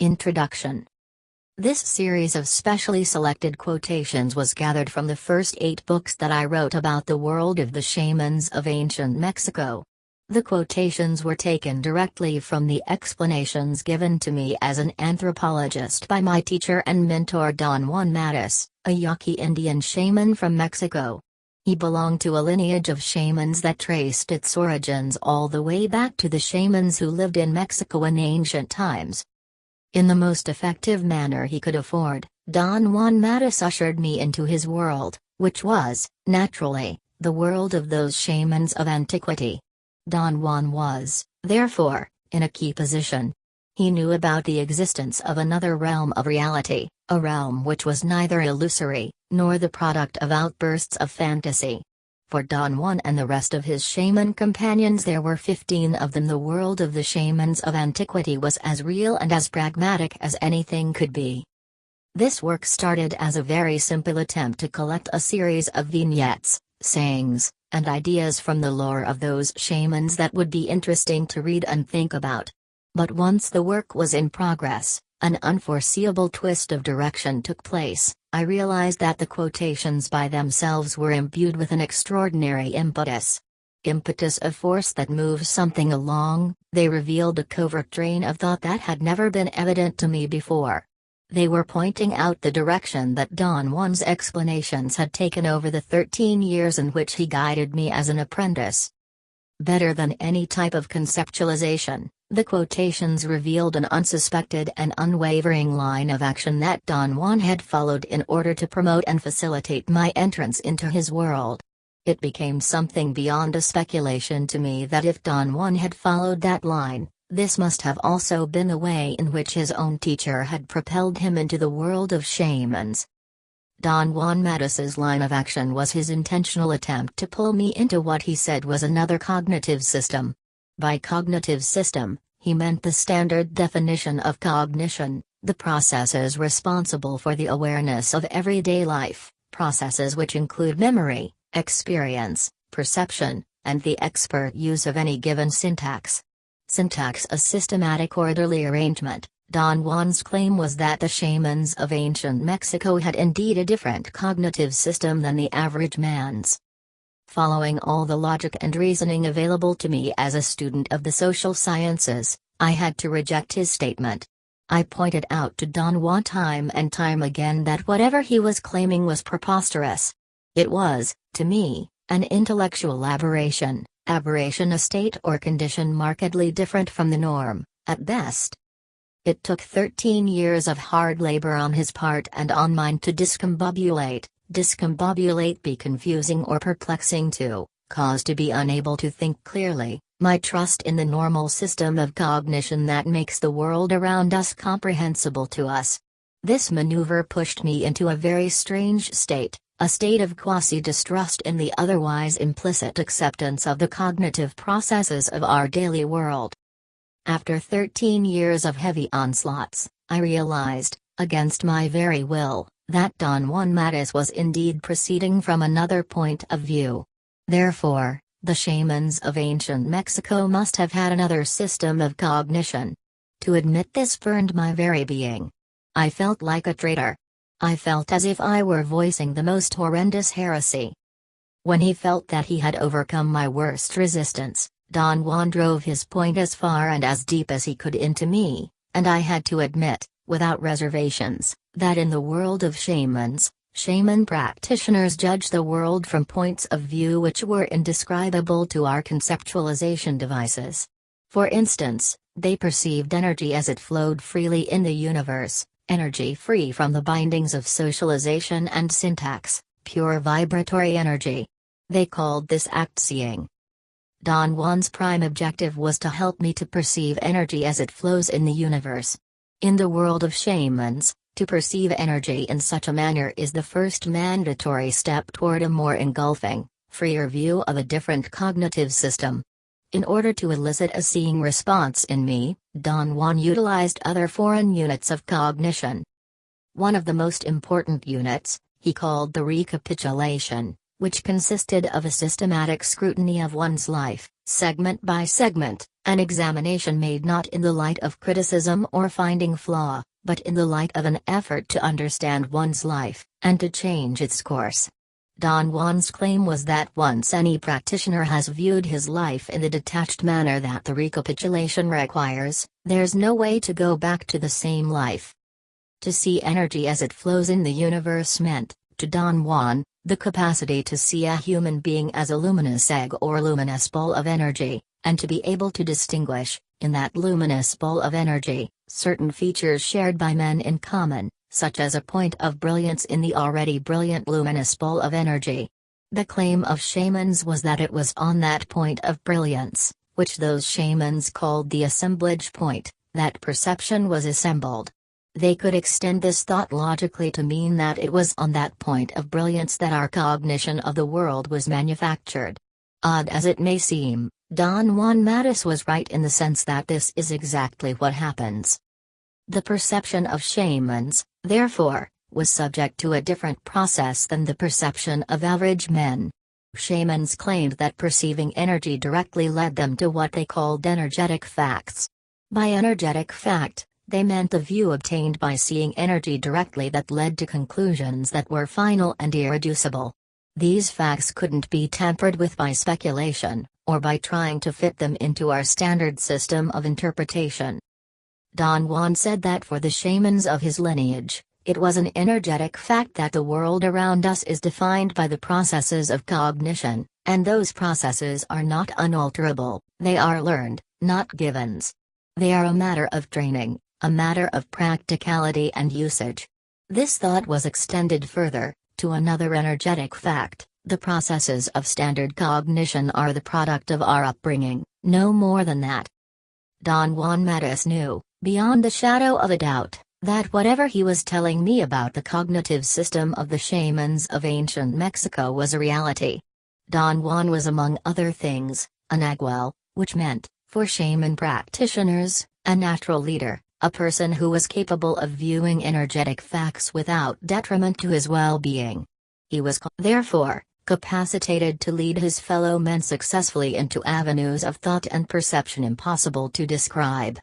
Introduction. This series of specially selected quotations was gathered from the first 8 books that I wrote about the world of the shamans of ancient Mexico. The quotations were taken directly from the explanations given to me as an anthropologist by my teacher and mentor Don Juan Matus, a Yaqui Indian shaman from Mexico. He belonged to a lineage of shamans that traced its origins all the way back to the shamans who lived in Mexico in ancient times. In the most effective manner he could afford, Don Juan Matus ushered me into his world, which was, naturally, the world of those shamans of antiquity. Don Juan was, therefore, in a key position. He knew about the existence of another realm of reality, a realm which was neither illusory, nor the product of outbursts of fantasy. For Don Juan and the rest of his shaman companions, there were 15 of them. The world of the shamans of antiquity was as real and as pragmatic as anything could be. This work started as a very simple attempt to collect a series of vignettes, sayings, and ideas from the lore of those shamans that would be interesting to read and think about. But once the work was in progress, an unforeseeable twist of direction took place. I realized that the quotations by themselves were imbued with an extraordinary impetus. Impetus of force that moves something along. They revealed a covert train of thought that had never been evident to me before. They were pointing out the direction that Don Juan's explanations had taken over the 13 years in which he guided me as an apprentice. Better than any type of conceptualization, the quotations revealed an unsuspected and unwavering line of action that Don Juan had followed in order to promote and facilitate my entrance into his world. It became something beyond a speculation to me that if Don Juan had followed that line, this must have also been the way in which his own teacher had propelled him into the world of shamans. Don Juan Matus's line of action was his intentional attempt to pull me into what he said was another cognitive system. By cognitive system, he meant the standard definition of cognition, the processes responsible for the awareness of everyday life, processes which include memory, experience, perception, and the expert use of any given syntax. Syntax, a systematic orderly arrangement. Don Juan's claim was that the shamans of ancient Mexico had indeed a different cognitive system than the average man's. Following all the logic and reasoning available to me as a student of the social sciences, I had to reject his statement. I pointed out to Don Juan time and time again that whatever he was claiming was preposterous. It was, to me, an intellectual aberration, a state or condition markedly different from the norm, at best. It took 13 years of hard labor on his part and on mine to discombobulate be confusing or perplexing to, cause to be unable to think clearly, my trust in the normal system of cognition that makes the world around us comprehensible to us. This maneuver pushed me into a very strange state, a state of quasi-distrust in the otherwise implicit acceptance of the cognitive processes of our daily world. After 13 years of heavy onslaughts, I realized, against my very will, that Don Juan Matus was indeed proceeding from another point of view. Therefore, the shamans of ancient Mexico must have had another system of cognition. To admit this burned my very being. I felt like a traitor. I felt as if I were voicing the most horrendous heresy. When he felt that he had overcome my worst resistance, Don Juan drove his point as far and as deep as he could into me, and I had to admit, without reservations, that in the world of shamans, shaman practitioners judge the world from points of view which were indescribable to our conceptualization devices. For instance, they perceived energy as it flowed freely in the universe, energy free from the bindings of socialization and syntax, pure vibratory energy. They called this act-seeing. Don Juan's prime objective was to help me to perceive energy as it flows in the universe. In the world of shamans, to perceive energy in such a manner is the first mandatory step toward a more engulfing, freer view of a different cognitive system. In order to elicit a seeing response in me, Don Juan utilized other foreign units of cognition. One of the most important units, he called the recapitulation, which consisted of a systematic scrutiny of one's life, segment by segment, an examination made not in the light of criticism or finding flaw, but in the light of an effort to understand one's life, and to change its course. Don Juan's claim was that once any practitioner has viewed his life in the detached manner that the recapitulation requires, there's no way to go back to the same life. To see energy as it flows in the universe meant, to Don Juan, the capacity to see a human being as a luminous egg or luminous ball of energy, and to be able to distinguish, in that luminous ball of energy, certain features shared by men in common, such as a point of brilliance in the already brilliant luminous ball of energy. The claim of shamans was that it was on that point of brilliance, which those shamans called the assemblage point, that perception was assembled. They could extend this thought logically to mean that it was on that point of brilliance that our cognition of the world was manufactured. Odd as it may seem, Don Juan Matus was right in the sense that this is exactly what happens. The perception of shamans, therefore, was subject to a different process than the perception of average men. Shamans claimed that perceiving energy directly led them to what they called energetic facts. By energetic fact, they meant the view obtained by seeing energy directly that led to conclusions that were final and irreducible. These facts couldn't be tampered with by speculation, or by trying to fit them into our standard system of interpretation. Don Juan said that for the shamans of his lineage, it was an energetic fact that the world around us is defined by the processes of cognition, and those processes are not unalterable, they are learned, not givens. They are a matter of training, a matter of practicality and usage. This thought was extended further, to another energetic fact: the processes of standard cognition are the product of our upbringing, no more than that. Don Juan Matus knew, beyond the shadow of a doubt, that whatever he was telling me about the cognitive system of the shamans of ancient Mexico was a reality. Don Juan was, among other things, a nagual, which meant, for shaman practitioners, a natural leader, a person who was capable of viewing energetic facts without detriment to his well-being. He was, therefore, capacitated to lead his fellow men successfully into avenues of thought and perception impossible to describe.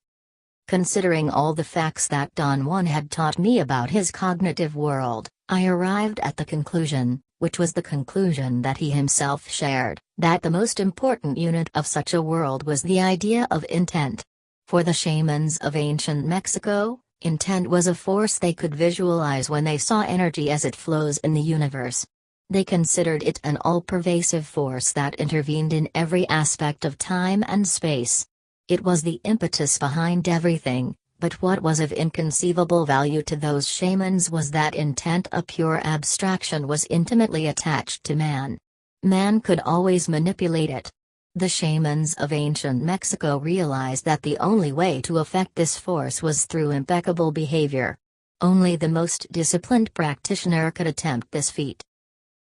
Considering all the facts that Don Juan had taught me about his cognitive world, I arrived at the conclusion, which was the conclusion that he himself shared, that the most important unit of such a world was the idea of intent. For the shamans of ancient Mexico, intent was a force they could visualize when they saw energy as it flows in the universe. They considered it an all-pervasive force that intervened in every aspect of time and space. It was the impetus behind everything, but what was of inconceivable value to those shamans was that intent, a pure abstraction, was intimately attached to man. Man could always manipulate it. The shamans of ancient Mexico realized that the only way to affect this force was through impeccable behavior. Only the most disciplined practitioner could attempt this feat.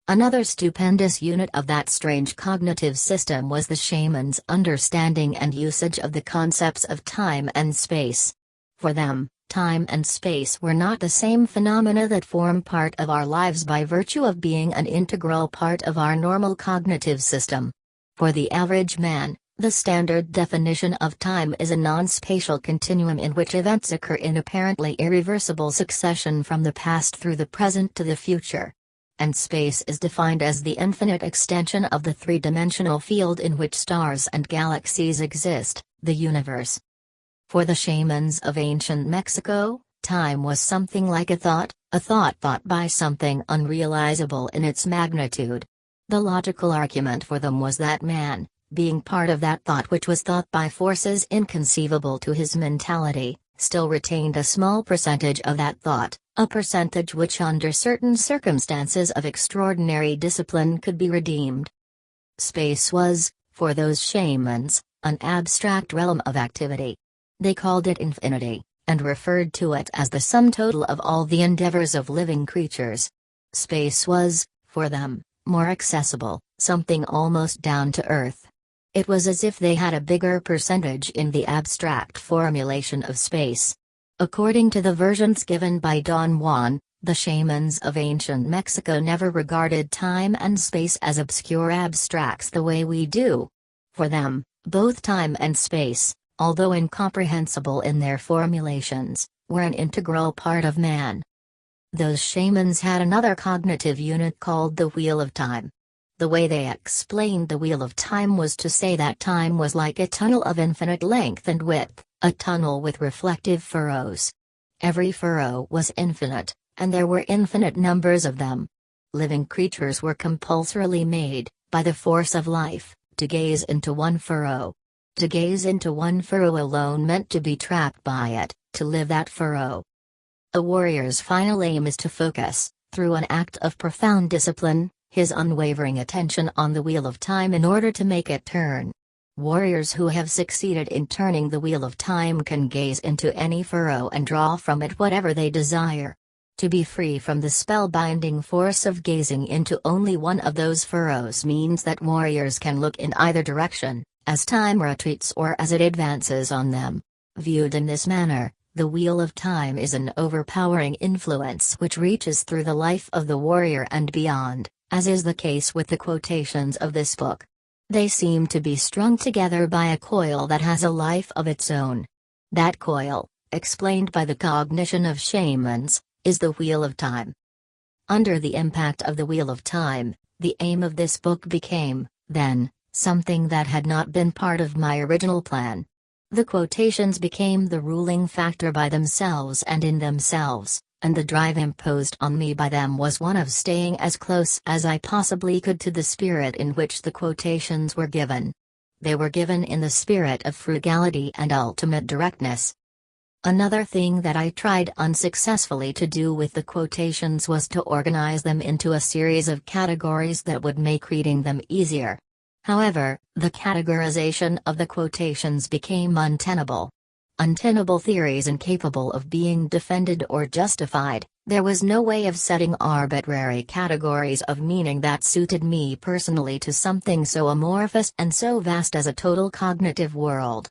Another stupendous unit of that strange cognitive system was the shaman's understanding and usage of the concepts of time and space. For them, time and space were not the same phenomena that form part of our lives by virtue of being an integral part of our normal cognitive system. For the average man, the standard definition of time is a non-spatial continuum in which events occur in apparently irreversible succession from the past through the present to the future. And space is defined as the infinite extension of the three-dimensional field in which stars and galaxies exist, the universe. For the shamans of ancient Mexico, time was something like a thought thought by something unrealizable in its magnitude. The logical argument for them was that man, being part of that thought which was thought by forces inconceivable to his mentality, still retained a small percentage of that thought, a percentage which under certain circumstances of extraordinary discipline could be redeemed. Space was, for those shamans, an abstract realm of activity. They called it infinity, and referred to it as the sum total of all the endeavors of living creatures. Space was, for them, more accessible, something almost down to earth. It was as if they had a bigger percentage in the abstract formulation of space. According to the versions given by Don Juan, the shamans of ancient Mexico never regarded time and space as obscure abstracts the way we do. For them, Both time and space, although incomprehensible in their formulations, were an integral part of man. Those shamans had another cognitive unit called the wheel of time. The way they explained the wheel of time was to say that time was like a tunnel of infinite length and width, a tunnel with reflective furrows. Every furrow was infinite, and there were infinite numbers of them. Living creatures were compulsorily made, by the force of life, to gaze into one furrow. To gaze into one furrow alone meant to be trapped by it, to live that furrow. A warrior's final aim is to focus, through an act of profound discipline, his unwavering attention on the wheel of time in order to make it turn. Warriors who have succeeded in turning the wheel of time can gaze into any furrow and draw from it whatever they desire. To be free from the spellbinding force of gazing into only one of those furrows means that warriors can look in either direction, as time retreats or as it advances on them. Viewed in this manner, the wheel of time is an overpowering influence which reaches through the life of the warrior and beyond, as is the case with the quotations of this book. They seem to be strung together by a coil that has a life of its own. That coil, explained by the cognition of shamans, is the wheel of time. Under the impact of the wheel of time, the aim of this book became, then, something that had not been part of my original plan. The quotations became the ruling factor by themselves and in themselves, and the drive imposed on me by them was one of staying as close as I possibly could to the spirit in which the quotations were given. They were given in the spirit of frugality and ultimate directness. Another thing that I tried unsuccessfully to do with the quotations was to organize them into a series of categories that would make reading them easier. However, the categorization of the quotations became untenable. Untenable theories incapable of being defended or justified, there was no way of setting arbitrary categories of meaning that suited me personally to something so amorphous and so vast as a total cognitive world.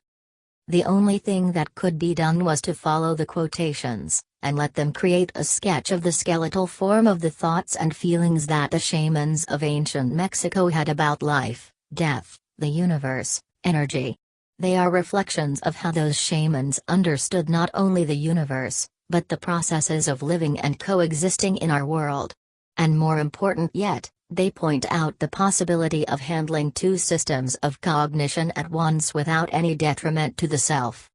The only thing that could be done was to follow the quotations, and let them create a sketch of the skeletal form of the thoughts and feelings that the shamans of ancient Mexico had about life, death, the universe, energy. They are reflections of how those shamans understood not only the universe, but the processes of living and coexisting in our world. And more important yet, they point out the possibility of handling two systems of cognition at once without any detriment to the self.